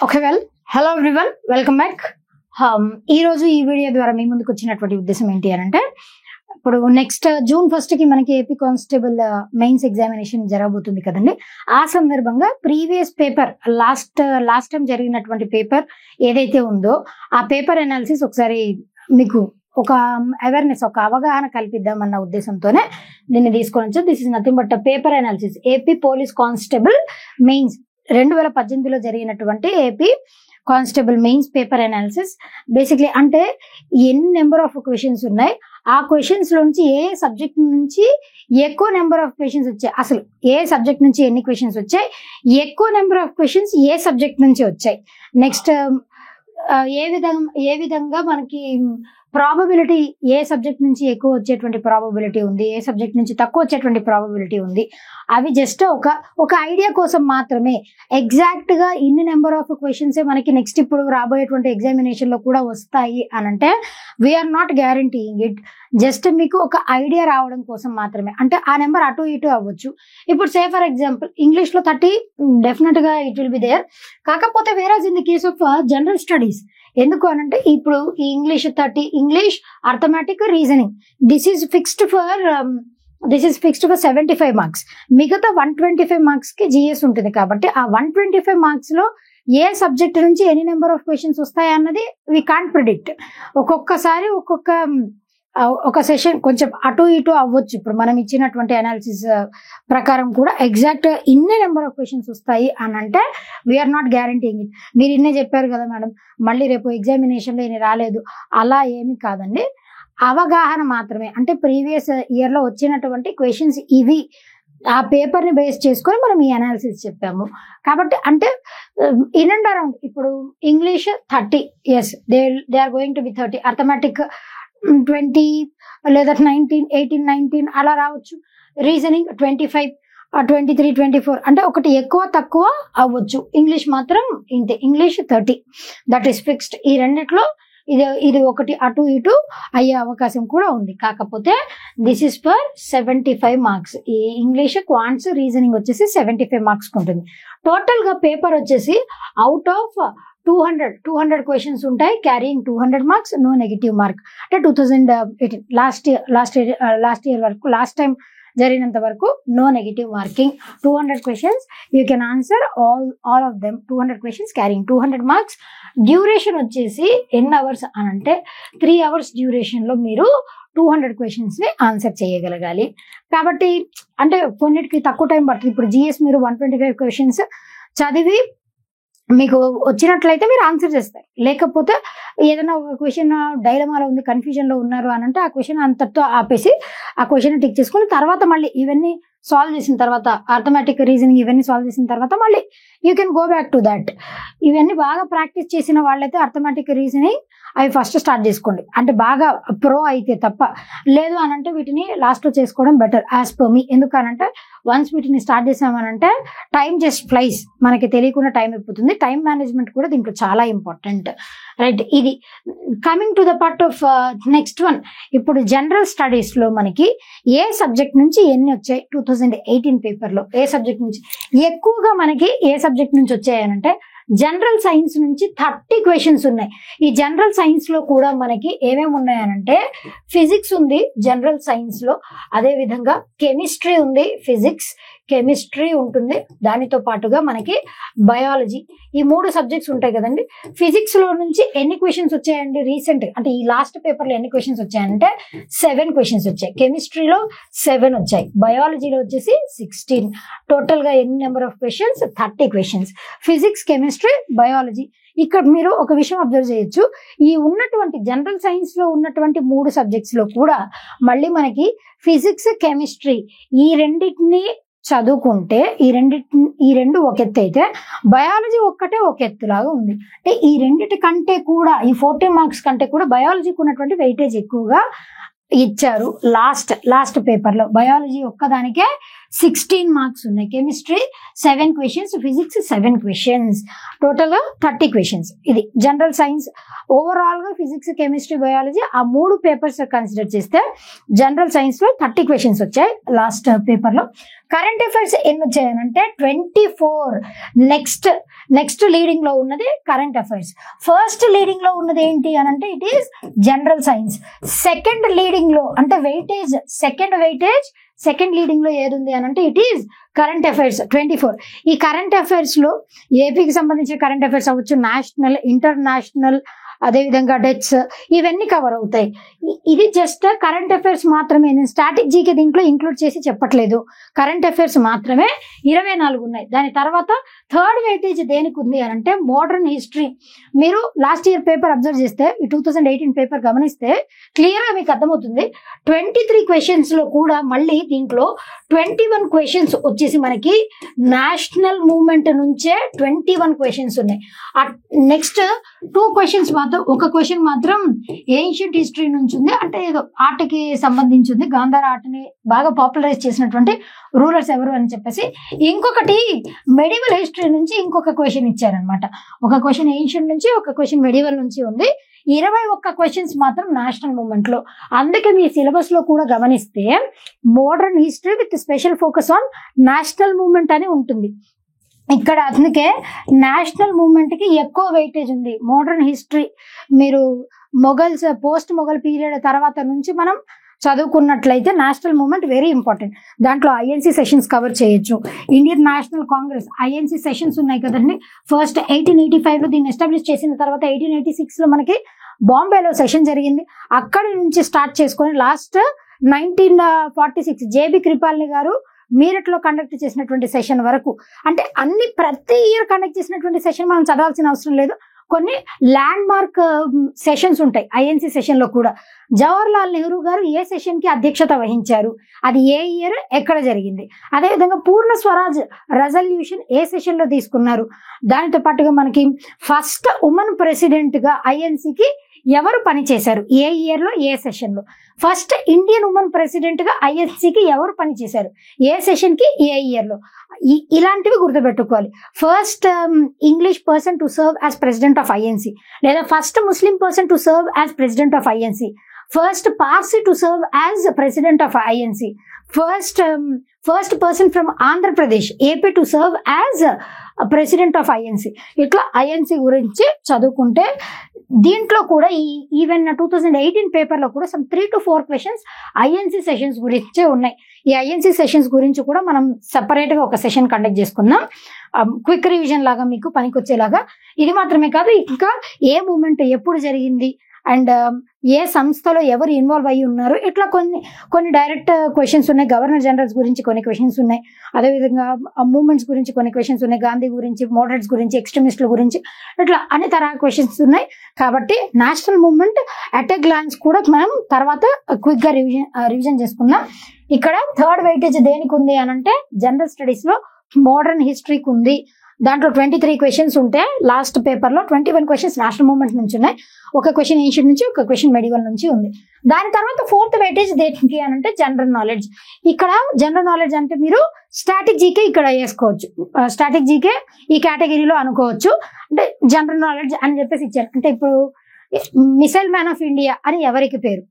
Okay hello everyone, welcome back. ఈ రోజు ఈ వీడియో ద్వారా మీ ముందుకు వచ్చినటువంటి ఉద్దేశం ఏంటి అని అంటే, ఇప్పుడు నెక్స్ట్ June 1 కి మనకి ఏపీ కానిస్టేబుల్ మెయిన్స్ ఎగ్జామినేషన్ జరగబోతుంది కదండి. ఆ సందర్భంగా ప్రీవియస్ పేపర్ లాస్ట్ టైం జరిగినటువంటి పేపర్ ఏదైతే ఉందో ఆ పేపర్ అనాలిసిస్ ఒకసారి మీకు ఒక అవేర్నెస్, ఒక అవగాహన కల్పిద్దామన్న ఉద్దేశంతోనే దీన్ని తీసుకొని వచ్చాం. This is nothing but paper analysis AP police constable mains 2018లో జరిగినటువంటి AP constable mains paper analysis. Basically అంటే ఎన్ని నెంబర్ ఆఫ్ క్వశ్చన్స్ ఉన్నాయి, ఆ క్వశ్చన్స్ నుంచి ఏ సబ్జెక్ట్ నుంచి ఎక్కువ నెంబర్ ఆఫ్ క్వశ్చన్స్ వచ్చాయి, అసలు ఏ సబ్జెక్ట్ నుంచి ఎన్ని క్వశ్చన్స్ వచ్చాయి, ఎక్కువ number of questions A subject నుంచి వచ్చాయి, నెక్స్ట్ ఏ విధంగా మనకి ప్రాబబిలిటీ ఏ సబ్జెక్ట్ నుంచి ఎక్కువ వచ్చేటువంటి ప్రాబబిలిటీ ఉంది, ఏ సబ్జెక్ట్ నుంచి తక్కువ వచ్చేటువంటి ప్రాబబిలిటీ ఉంది, అవి జస్ట్ ఒక ఐడియా కోసం మాత్రమే. ఎగ్జాక్ట్ గా ఇన్ని నెంబర్ ఆఫ్ క్వశ్చన్స్ మనకి నెక్స్ట్ ఇప్పుడు రాబోయేటువంటి ఎగ్జామినేషన్ లో కూడా వస్తాయి అని అంటే we are not guaranteeing it. Just మీకు ఒక ఐడియా రావడం కోసం మాత్రమే. అంటే ఆ నెంబర్ అటు ఇటు అవ్వచ్చు. ఇప్పుడు సే ఫర్ ఎగ్జాంపుల్ ఇంగ్లీష్ లో 30 డెఫినెట్ గా ఇట్ విల్ బి దేర్. కాకపోతే whereas in the case of general studies ఎందుకు అనంటే ఇప్పుడు ఈ English 30, English, arithmetic, reasoning this is fixed for 75 marks. మిగతా 125 మార్క్స్ కి జిఎస్ ఉంటుంది. కాబట్టి ఆ 125 మార్క్స్ లో ఏ సబ్జెక్ట్ నుంచి ఎన్ని నెంబర్ ఆఫ్ క్వశ్చన్స్ వస్తాయి అన్నది వీ కాంట్ ప్రిడిక్ట్. ఒక్కొక్కసారి ఒక సెషన్ కొంచెం అటు ఇటు అవ్వచ్చు. ఇప్పుడు మనం ఇచ్చినటువంటి అనాలిసిస్ ప్రకారం కూడా ఎగ్జాక్ట్ ఇన్నే నెంబర్ ఆఫ్ క్వశ్చన్స్ వస్తాయి అని అంటే వీఆర్ నాట్ గ్యారంటీయింగ్ ఇట్. మీరు ఇన్నే చెప్పారు కదా మేడం, మళ్ళీ రేపు ఎగ్జామినేషన్ లో ఇన్ని రాలేదు, అలా ఏమి కాదండి. అవగాహన మాత్రమే. అంటే ప్రీవియస్ ఇయర్ లో వచ్చినటువంటి క్వశ్చన్స్ ఇవి, ఆ పేపర్ ని బేస్ చేసుకొని మనం ఈ అనాలిసిస్ చెప్పాము. కాబట్టి అంటే ఇన్ అండ్ అరౌండ్ ఇప్పుడు English 30, as they are going to be 30, arithmetic 20 లేదా 19, 18, 19 అలా రావచ్చు. రీజనింగ్ 25, 23, 24 అంటే ఒకటి ఎక్కువ తక్కువ అవ్వచ్చు. ఇంగ్లీష్ మాత్రం ఇంతే, ఇంగ్లీష్ 30 దట్ ఈస్ ఫిక్స్డ్. ఈ రెండిట్లో ఇది ఒకటి అటు ఇటు అయ్యే అవకాశం కూడా ఉంది. కాకపోతే దిస్ ఇస్ ఫర్ 75 మార్క్స్. ఈ ఇంగ్లీష్, క్వాంట్స్, రీజనింగ్ వచ్చేసి 75 మార్క్స్ ఉంటుంది. టోటల్ గా పేపర్ వచ్చేసి అవుట్ ఆఫ్ 200 క్వశ్చన్స్ ఉంటాయి, carrying 200 marks, no negative mark. అంటే 2018 లాస్ట్ ఇయర్ వరకు, లాస్ట్ టైం జరిగినంత వరకు no negative marking. 200 questions you can answer all of them. 200 questions carrying 200 marks. Duration వచ్చేసి ఎన్ని అవర్స్ అని అంటే 3 అవర్స్ డ్యూరేషన్ లో మీరు 200 క్వశ్చన్స్ ని ఆన్సర్ చేయగలగాలి. కాబట్టి అంటే కొన్నిటికి తక్కువ టైం పడుతుంది. ఇప్పుడు జిఎస్ మీరు 125 క్వశ్చన్స్ చదివి మీకు వచ్చినట్లయితే మీరు ఆన్సర్ చేస్తారు. లేకపోతే ఏదైనా ఒక క్వశ్చన్ డైలమాలో ఉంది, కన్ఫ్యూజన్ లో ఉన్నారు అని అంటే ఆ క్వశ్చన్ అంతటితో ఆపేసి ఆ క్వశ్చన్ టిక్ చేసుకుని తర్వాత మళ్ళీ ఇవన్నీ సాల్వ్ చేసిన తర్వాత, అర్థమెటిక్, రీజనింగ్ ఇవన్నీ సాల్వ్ చేసిన తర్వాత మళ్ళీ you can go back to that. ఇవన్నీ బాగా ప్రాక్టీస్ చేసిన వాళ్ళైతే అర్థమెటిక్, రీజనింగ్ అవి ఫస్ట్ స్టార్ట్ చేసుకోండి. అంటే బాగా ప్రో అయితే తప్ప. లేదు అని అంటే వీటిని లాస్ట్ లో చేసుకోవడం బెటర్ యాజ్ పర్ మీ. ఎందుకనంటే వన్స్ వీటిని స్టార్ట్ చేసామనంటే టైం జస్ట్ ఫ్లైస్, మనకి తెలియకుండా టైం అయిపోతుంది. టైం మేనేజ్మెంట్ కూడా దీంట్లో చాలా ఇంపార్టెంట్, రైట్? ఇది coming to the part of next one. ఇప్పుడు జనరల్ స్టడీస్ లో మనకి ఏ సబ్జెక్ట్ నుంచి ఎన్ని వచ్చాయి 2018 పేపర్ లో, ఏ సబ్జెక్ట్ నుంచి ఎక్కువగా మనకి ఏ సబ్జెక్ట్ నుంచి వచ్చాయనంటే జనరల్ సైన్స్ నుంచి 30 క్వశ్చన్స్ ఉన్నాయి. ఈ జనరల్ సైన్స్ లో కూడా మనకి ఏమేమి ఉన్నాయనంటే ఫిజిక్స్ ఉంది జనరల్ సైన్స్ లో, అదే విధంగా కెమిస్ట్రీ ఉంది, ఫిజిక్స్ కెమిస్ట్రీ ఉంటుంది, దానితో పాటుగా మనకి బయాలజీ, ఈ 3 సబ్జెక్ట్స్ ఉంటాయి కదండి. ఫిజిక్స్ లో నుంచి ఎన్ని క్వశ్చన్స్ వచ్చాయండి రీసెంట్ అంటే ఈ లాస్ట్ పేపర్ లో ఎన్ని క్వశ్చన్స్ వచ్చాయంటే 7 క్వశ్చన్స్ వచ్చాయి. కెమిస్ట్రీలో 7 వచ్చాయి, బయాలజీలో వచ్చేసి 16. టోటల్ గా ఎన్ని number of questions 30 questions. Physics, chemistry, biology. ఇక్కడ మీరు ఒక విషయం అబ్జర్వ్ చేయొచ్చు, ఈ ఉన్నటువంటి జనరల్ సైన్స్ లో ఉన్నటువంటి 3 సబ్జెక్ట్స్ లో కూడా మళ్ళీ మనకి ఫిజిక్స్, కెమిస్ట్రీ ఈ రెండింటిని చదువుకుంటే ఈ రెండు ఒక ఎత్తు అయితే బయాలజీ ఒక్కటే ఒక ఎత్తులాగా ఉంది. అంటే ఈ రెండిటి కంటే కూడా, ఈ 14 మార్క్స్ కంటే కూడా బయాలజీకి ఉన్నటువంటి వెయిటేజ్ ఎక్కువగా ఇచ్చారు. లాస్ట్ పేపర్ లో బయాలజీ ఒక్కదానికే 16 మార్క్స్ ఉన్నాయి. Chemistry 7 questions, physics 7 questions, total గా 30 క్వశ్చన్స్. ఇది జనరల్ సైన్స్. ఓవరాల్ గా ఫిజిక్స్, కెమిస్ట్రీ, బయాలజీ ఆ 3 పేపర్స్ కన్సిడర్ చేస్తే జనరల్ సైన్స్ లో 30 క్వశ్చన్స్ వచ్చాయి లాస్ట్ పేపర్ లో. కరెంట్ అఫైర్స్ ఎన్ని వచ్చాయనంటే 24. నెక్స్ట్ లీడింగ్ లో ఉన్నది కరెంట్ అఫైర్స్. ఫస్ట్ లీడింగ్ లో ఉన్నది ఏంటి అని అంటే it is general science. Second leading లో అంటే సెకండ్ లీడింగ్ లో ఏది ఉంది అని అంటే ఇట్ ఈస్ కరెంట్ అఫైర్స్ 24. ఈ కరెంట్ అఫైర్స్ లో ఏపీకి సంబంధించిన కరెంట్ అఫైర్స్ అవ్వచ్చు, నేషనల్, ఇంటర్నేషనల్, అదేవిధంగా డెట్స్, ఇవన్నీ కవర్ అవుతాయి. ఇది జస్ట్ కరెంట్ అఫైర్స్ మాత్రమే. నేను స్టాటిక్ జీకే దీంట్లో ఇంక్లూడ్ చేసి చెప్పట్లేదు. కరెంట్ అఫైర్స్ మాత్రమే 24 ఉన్నాయి. దాని తర్వాత థర్డ్ వెయిటేజ్ దేనికి ఉంది అని అంటే మోడర్న్ హిస్టరీ. మీరు లాస్ట్ ఇయర్ పేపర్ అబ్జర్వ్ చేస్తే, ఈ 2018 పేపర్ గమనిస్తే క్లియర్ గా మీకు అర్థమవుతుంది. 23 క్వశ్చన్స్ లో కూడా మళ్ళీ దీంట్లో 21 క్వశ్చన్స్ వచ్చేసి మనకి నేషనల్ మూవ్మెంట్ నుంచే 21 క్వశ్చన్స్ ఉన్నాయి. నెక్స్ట్ 2 క్వశ్చన్స్ మాత్రం, ఒక క్వశ్చన్ మాత్రం ఏన్షియంట్ హిస్టరీ నుంచి ఉంది. అంటే ఏదో ఆర్ట్కి సంబంధించింది, గాంధార ఆర్ట్ని బాగా పాపులరైజ్ చేసినటువంటి రూలర్స్ ఎవరు అని చెప్పేసి. ఇంకొకటి మెడివల్ హిస్టరీ నుంచి ఇంకొక క్వశ్చన్ ఇచ్చారనమాట. ఒక క్వశ్చన్ ఏన్షియంట్ నుంచి, ఒక క్వశ్చన్ మెడివల్ నుంచి ఉంది. 21 క్వశ్చన్స్ మాత్రం నేషనల్ మూవ్మెంట్ లో. అందుకే మీ సిలబస్ లో కూడా గమనిస్తే modern history with special focus on national movement అని ఉంటుంది. ఇక్కడ అందుకే నేషనల్ మూవ్మెంట్ కి ఎక్కువ వెయిటేజ్ ఉంది. మోడర్న్ హిస్టరీ మీరు మొఘల్స్, పోస్ట్ మొఘల్ పీరియడ్ తర్వాత నుంచి మనం చదువుకున్నట్లయితే నేషనల్ మూవ్మెంట్ వెరీ ఇంపార్టెంట్. దాంట్లో ఐఎన్సీ సెషన్స్ కవర్ చేయొచ్చు. Indian national Congress INC sessions ఉన్నాయి కదండి. ఫస్ట్ 1885 లో దీన్ని ఎస్టాబ్లిష్ చేసిన తర్వాత 1886 లో మనకి బాంబేలో సెషన్ జరిగింది. అక్కడి నుంచి స్టార్ట్ చేసుకొని లాస్ట్ 1946 జేబీ కృపాల్ని గారు మీరట్లో కండక్ట్ చేసినటువంటి సెషన్ వరకు, అంటే ప్రతి ఇయర్ కండక్ట్ చేసినటువంటి సెషన్ మనం చదవాల్సిన అవసరం లేదు. కొన్ని ల్యాండ్ మార్క్ సెషన్స్ ఉంటాయి ఐఎన్సీ సెషన్ లో కూడా. జవహర్లాల్ నెహ్రూ గారు ఏ సెషన్ కి అధ్యక్షత వహించారు, అది ఏ ఇయర్ ఎక్కడ జరిగింది, అదేవిధంగా పూర్ణ స్వరాజ్ రెజల్యూషన్ ఏ సెషన్ లో తీసుకున్నారు, దానితో పాటుగా మనకి ఫస్ట్ ఉమెన్ ప్రెసిడెంట్ గా ఐఎన్సీకి ఎవరు పనిచేశారు, ఏ ఇయర్ లో ఏ సెషన్ లో, ఫస్ట్ ఇండియన్ ఉమెన్ ప్రెసిడెంట్ గా ఐఎన్సీకి ఎవరు పనిచేశారు, ఏ సెషన్ కి ఏ ఇయర్ లో, ఇలాంటివి గుర్తుపెట్టుకోవాలి. First English person to serve as president of INC, లేదా first Muslim person to serve as president of INC, first Parsi to serve as president of INC, first person from Andhra Pradesh AP to serve as president of INC. ఇట్లా INC గురించి చదువుకుంటే దీంట్లో కూడా even 2018 పేపర్లో కూడా 3 to 4 questions INC sessions గురించే ఉన్నాయి. ఈ ఐఎన్సీ సెషన్స్ గురించి కూడా మనం సెపరేట్గా ఒక సెషన్ కండక్ట్ చేసుకుందాం, క్విక్ రివిజన్ లాగా మీకు పనికొచ్చేలాగా. ఇది మాత్రమే కాదు, ఇంకా ఏ మూమెంట్ ఎప్పుడు జరిగింది అండ్ ఏ సంస్థలో ఎవరు ఇన్వాల్వ్ అయ్యి ఉన్నారు, ఇట్లా కొన్ని డైరెక్ట్ క్వశ్చన్స్ ఉన్నాయి. గవర్నర్ జనరల్స్ గురించి కొన్ని క్వశ్చన్స్ ఉన్నాయి, అదేవిధంగా మూవ్మెంట్స్ గురించి కొన్ని క్వశ్చన్స్ ఉన్నాయి, గాంధీ గురించి, మోడరేట్స్ గురించి, ఎక్స్ట్రీమిస్టుల గురించి, ఇట్లా అన్ని తరహా క్వశ్చన్స్ ఉన్నాయి. కాబట్టి national movement at a glance కూడా మనం తర్వాత క్విక్ గా రివిజన్ చేసుకుందాం. ఇక్కడ థర్డ్ వెయిటేజ్ దేనికి ఉంది అని అంటే జనరల్ స్టడీస్ లో మోడర్న్ హిస్టరీకి ఉంది. దాంట్లో 23 క్వశ్చన్స్ ఉంటే లాస్ట్ పేపర్ లో 21 క్వశ్చన్స్ నేషనల్ మూవ్మెంట్ నుంచి ఉన్నాయి, ఒక క్వశ్చన్ ఏన్షియంట్ నుంచి, ఒక క్వశ్చన్ మెడివల్ నుంచి ఉంది. దాని తర్వాత ఫోర్త్ వెయిటేజ్ దేనికి అని అంటే జనరల్ నాలెడ్జ్. ఇక్కడ జనరల్ నాలెడ్జ్ అంటే మీరు స్టాటిక్ జీకే ఇక్కడ వేసుకోవచ్చు, స్టాటిక్ జీకే ఈ కేటగిరీలో అనుకోవచ్చు. అంటే జనరల్ నాలెడ్జ్ అని చెప్పేసి ఇచ్చారు. అంటే ఇప్పుడు మిసైల్ మ్యాన్ ఆఫ్ ఇండియా అని ఎవరికి పేరు?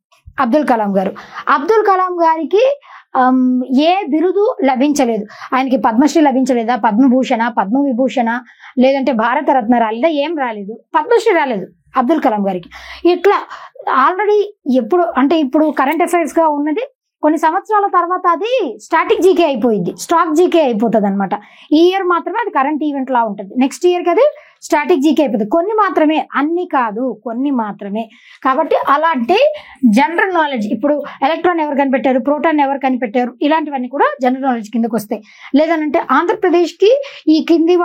అబ్దుల్ కలాం గారు. అబ్దుల్ కలాం గారికి ఏ బిరుదు లభించలేదు. ఆయనకి పద్మశ్రీ లభించలేదా, పద్మభూషణ, పద్మవిభూషణ, లేదంటే భారతరత్న రాలేదా? ఏం రాలేదు, పద్మశ్రీ రాలేదు అబ్దుల్ కలాం గారికి. ఇట్లా ఆల్రెడీ ఇప్పుడు కరెంట్ అఫైర్స్ గా ఉన్నది, కొన్ని సంవత్సరాల తర్వాత అది స్టాటిక్ జీకే అయిపోయింది, స్టాక్ జీకే అయిపోతుంది అనమాట. ఈ ఇయర్ మాత్రమే అది కరెంట్ ఈవెంట్ లా ఉంటుంది, నెక్స్ట్ ఇయర్కి అది స్టాటిక్ జీకే అయిపోతుంది. కొన్ని మాత్రమే, అన్ని కాదు, కొన్ని మాత్రమే. కాబట్టి అలాంటి జనరల్ నాలెడ్జ్, ఇప్పుడు ఎలక్ట్రాన్ ఎవరు కనిపెట్టారు, ప్రోటాన్ ఎవరు కనిపెట్టారు, ఇలాంటివన్నీ కూడా జనరల్ నాలెడ్జ్ కిందకు వస్తాయి. లేదనంటే ఆంధ్రప్రదేశ్కి ఈ క్రింది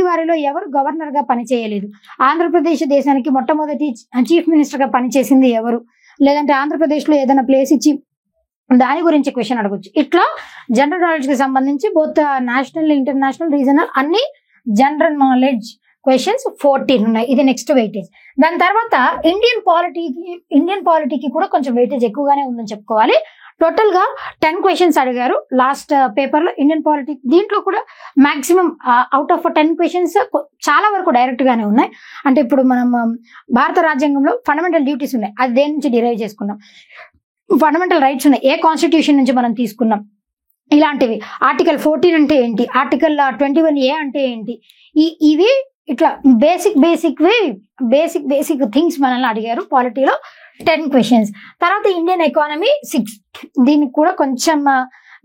వారిలో ఎవరు గవర్నర్ గా పనిచేయలేదు, ఆంధ్రప్రదేశ్ దేశానికి మొట్టమొదటి చీఫ్ మినిస్టర్ గా పనిచేసింది ఎవరు, లేదంటే ఆంధ్రప్రదేశ్లో ఏదైనా ప్లేస్ ఇచ్చి దాని గురించి క్వశ్చన్ అడగొచ్చు. ఇట్లా జనరల్ నాలెడ్జ్ కి సంబంధించి బోత్ నేషనల్, ఇంటర్నేషనల్, రీజనల్ అన్ని జనరల్ నాలెడ్జ్ క్వశ్చన్స్ 14 ఉన్నాయి. ఇది నెక్స్ట్ వెయిటేజ్. దాని తర్వాత ఇండియన్ పాలిటీకి కూడా కొంచెం వెయిటేజ్ ఎక్కువగానే ఉందని చెప్పుకోవాలి. టోటల్ గా 10 క్వశ్చన్స్ అడిగారు లాస్ట్ పేపర్ లో ఇండియన్ పాలిటిక్స్. దీంట్లో కూడా మాక్సిమం అవుట్ ఆఫ్ 10 క్వశ్చన్స్ చాలా వరకు డైరెక్ట్ గానే ఉన్నాయి. అంటే ఇప్పుడు మనం భారత రాజ్యాంగంలో ఫండమెంటల్ డ్యూటీస్ ఉన్నాయి, అది దేని నుంచి డిరైవ్ చేసుకున్నాం, ఫండమెంటల్ రైట్స్ ఉన్నాయి, ఏ కాన్స్టిట్యూషన్ నుంచి మనం తీసుకున్నాం, ఇలాంటివి. ఆర్టికల్ 14 అంటే ఏంటి, ఆర్టికల్ 21A అంటే ఏంటి, ఇవి ఇట్లా బేసిక్ థింగ్స్ మనల్ని అడిగారు పాలిటీలో 10 క్వశ్చన్స్. తర్వాత ఇండియన్ ఎకానమీ 6, దీనికి కూడా కొంచెం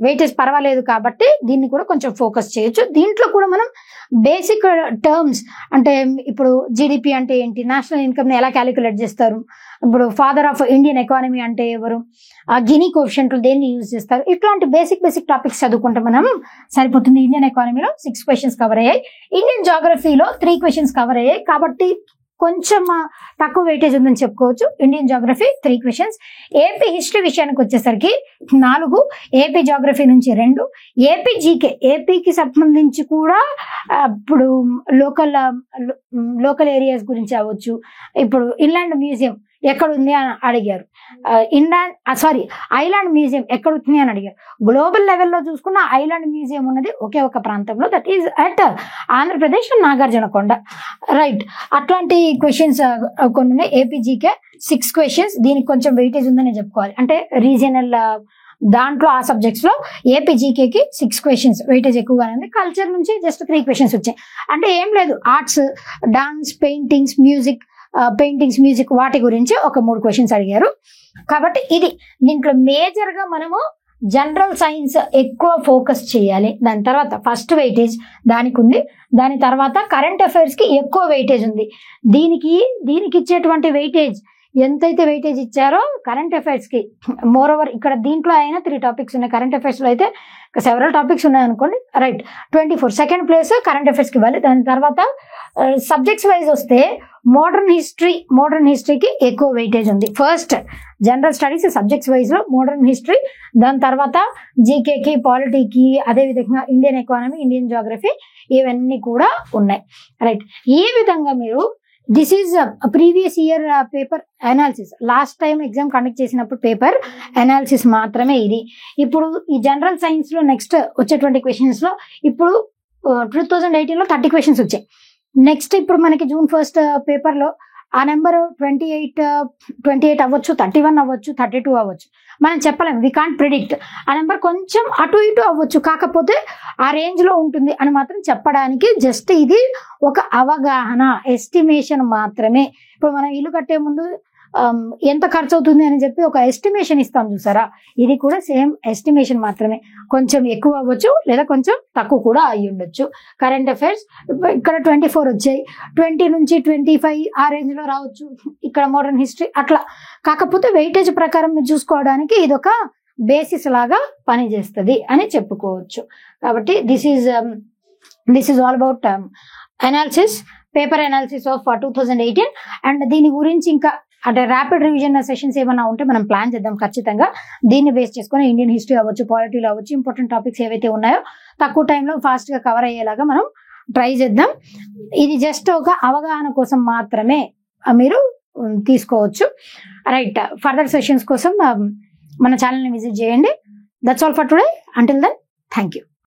వెయిటేజ్ పర్వాలేదు కాబట్టి దీన్ని కూడా కొంచెం ఫోకస్ చేయొచ్చు. దీంట్లో కూడా మనం బేసిక్ టర్మ్స్ అంటే ఇప్పుడు జీడిపి అంటే ఏంటి, నేషనల్ ఇన్కమ్ ని ఎలా క్యాలిక్యులేట్ చేస్తారు, ఇప్పుడు ఫాదర్ ఆఫ్ ఇండియన్ ఎకానమీ అంటే ఎవరు, గినీ కోఎఫిషియంట్లు దేన్ని యూజ్ చేస్తారు, ఇట్లాంటి బేసిక్ టాపిక్స్ చదువుకుంటే మనం సరిపోతుంది. ఇండియన్ ఎకానమీలో 6 క్వశ్చన్స్ కవర్ అయ్యాయి, ఇండియన్ జాగ్రఫీలో 3 క్వశ్చన్స్ కవర్ అయ్యాయి, కాబట్టి కొంచెం తక్కువ వెయిటేజ్ ఉందని చెప్పుకోవచ్చు. Indian geography 3 questions. AP history విషయానికి వచ్చేసరికి 4, ఏపీ జాగ్రఫీ నుంచి 2, ఏపీ జీకే, ఏపీకి సంబంధించి కూడా ఇప్పుడు లోకల్ ఏరియాస్ గురించి అవ్వచ్చు. ఇప్పుడు ఇన్లాండ్ మ్యూజియం ఎక్కడ ఉంది అని అడిగారు, ఐలాండ్ మ్యూజియం ఎక్కడ ఉంది అని అడిగారు. గ్లోబల్ లెవెల్లో చూసుకున్న ఐలాండ్ మ్యూజియం ఉన్నది ఒకే ఒక ప్రాంతంలో, that is at Andhra Pradesh Nagarjunakonda. Right, అట్లాంటి క్వశ్చన్స్ కొన్ని ఉన్నాయి. ఏపీజీకే 6 క్వశ్చన్స్, దీనికి కొంచెం వెయిటేజ్ ఉందని చెప్పుకోవాలి. అంటే రీజియనల్ దాంట్లో ఆ సబ్జెక్ట్స్ లో ఏపీజీకేకి 6 క్వశ్చన్స్ వెయిటేజ్ ఎక్కువగానే ఉంది. కల్చర్ నుంచి జస్ట్ 3 క్వశ్చన్స్ వచ్చాయి. అంటే ఏం లేదు, ఆర్ట్స్, డాన్స్, పెయింటింగ్స్, మ్యూజిక్ వాటి గురించి ఒక 3 క్వశ్చన్స్ అడిగారు. కాబట్టి ఇది దీంట్లో మేజర్ గా మనము జనరల్ సైన్స్ ఎక్కువ ఫోకస్ చేయాలి. దాని తర్వాత ఫస్ట్ వెయిటేజ్ దానికి ఉంది, దాని తర్వాత కరెంట్ అఫైర్స్ కి ఎక్కువ వెయిటేజ్ ఉంది. దీనికి ఇచ్చేటువంటి వెయిటేజ్ ఎంతైతే వెయిటేజ్ ఇచ్చారో కరెంట్ అఫైర్స్ కి మోర్ ఓవర్ ఇక్కడ దీంట్లో అయినా 3 టాపిక్స్ ఉన్నాయి, కరెంట్ అఫైర్స్ లో అయితే సెవెరల్ టాపిక్స్ ఉన్నాయి అనుకోండి. Right, 24 second place current affairs కి ఇవ్వాలి. దాని తర్వాత సబ్జెక్ట్స్ వైజ్ వస్తే మోడర్న్ హిస్టరీకి ఎక్కువ వెయిటేజ్ ఉంది. First general studies subjects wise లో మోడర్న్ హిస్టరీ, దాని తర్వాత జీకేకి, పాలిటీకి, అదేవిధంగా ఇండియన్ ఎకానమీ, ఇండియన్ జాగ్రఫీ, ఇవన్నీ కూడా ఉన్నాయి. రైట్, ఈ విధంగా మీరు this is previous year paper analysis, last time exam conduct చేసినప్పుడు పేపర్ అనాలిసిస్ మాత్రమే ఇది. ఇప్పుడు ఈ జనరల్ సైన్స్ లో నెక్స్ట్ వచ్చేటువంటి క్వశ్చన్స్ లో ఇప్పుడు 2018లో 30 క్వశ్చన్స్ వచ్చాయి. నెక్స్ట్ ఇప్పుడు మనకి June 1 పేపర్ లో ఆ నెంబర్ 28 అవ్వచ్చు, 31 అవ్వచ్చు, 32 అవ్వచ్చు, మనం చెప్పలేము. We can't predict. ఆ నెంబర్ కొంచెం అటు ఇటు అవ్వచ్చు, కాకపోతే ఆ రేంజ్ లో ఉంటుంది అని మాత్రం చెప్పడానికి జస్ట్ ఇది ఒక అవగాహన, ఎస్టిమేషన్ మాత్రమే. ఇప్పుడు మనం ఇల్లు కట్టే ముందు ఎంత ఖర్చు అవుతుంది అని చెప్పి ఒక ఎస్టిమేషన్ ఇస్తాం చూసారా, ఇది కూడా సేమ్ ఎస్టిమేషన్ మాత్రమే. కొంచెం ఎక్కువ అవ్వచ్చు లేదా కొంచెం తక్కువ కూడా అయ్యి ఉండొచ్చు. కరెంట్ అఫైర్స్ ఇక్కడ 24 వచ్చాయి, 20 నుంచి 25 ఆ రేంజ్ లో రావచ్చు. ఇక్కడ మోడర్న్ హిస్టరీ అట్లా, కాకపోతే వెయిటేజ్ ప్రకారం మీరు చూసుకోవడానికి ఇది ఒక బేసిస్ లాగా పనిచేస్తుంది అని చెప్పుకోవచ్చు. కాబట్టి this is all about analysis, paper analysis of 2018. And దీని గురించి ఇంకా అంటే ర్యాపిడ్ రివిజన్ సెషన్స్ ఏమైనా ఉంటే మనం ప్లాన్ చేద్దాం ఖచ్చితంగా. దీన్ని బేస్ చేసుకుని ఇండియన్ హిస్టరీ అవ్వచ్చు, పాలిటీలో అవ్వచ్చు, ఇంపార్టెంట్ టాపిక్స్ ఏవైతే ఉన్నాయో తక్కువ టైంలో ఫాస్ట్ గా కవర్ అయ్యేలాగా మనం ట్రై చేద్దాం. ఇది జస్ట్ ఒక అవగాహన కోసం మాత్రమే మీరు తీసుకోవచ్చు. రైట్, ఫర్దర్ సెషన్స్ కోసం మన ఛానల్ని విజిట్ చేయండి. That's all for today. Until then, thank you.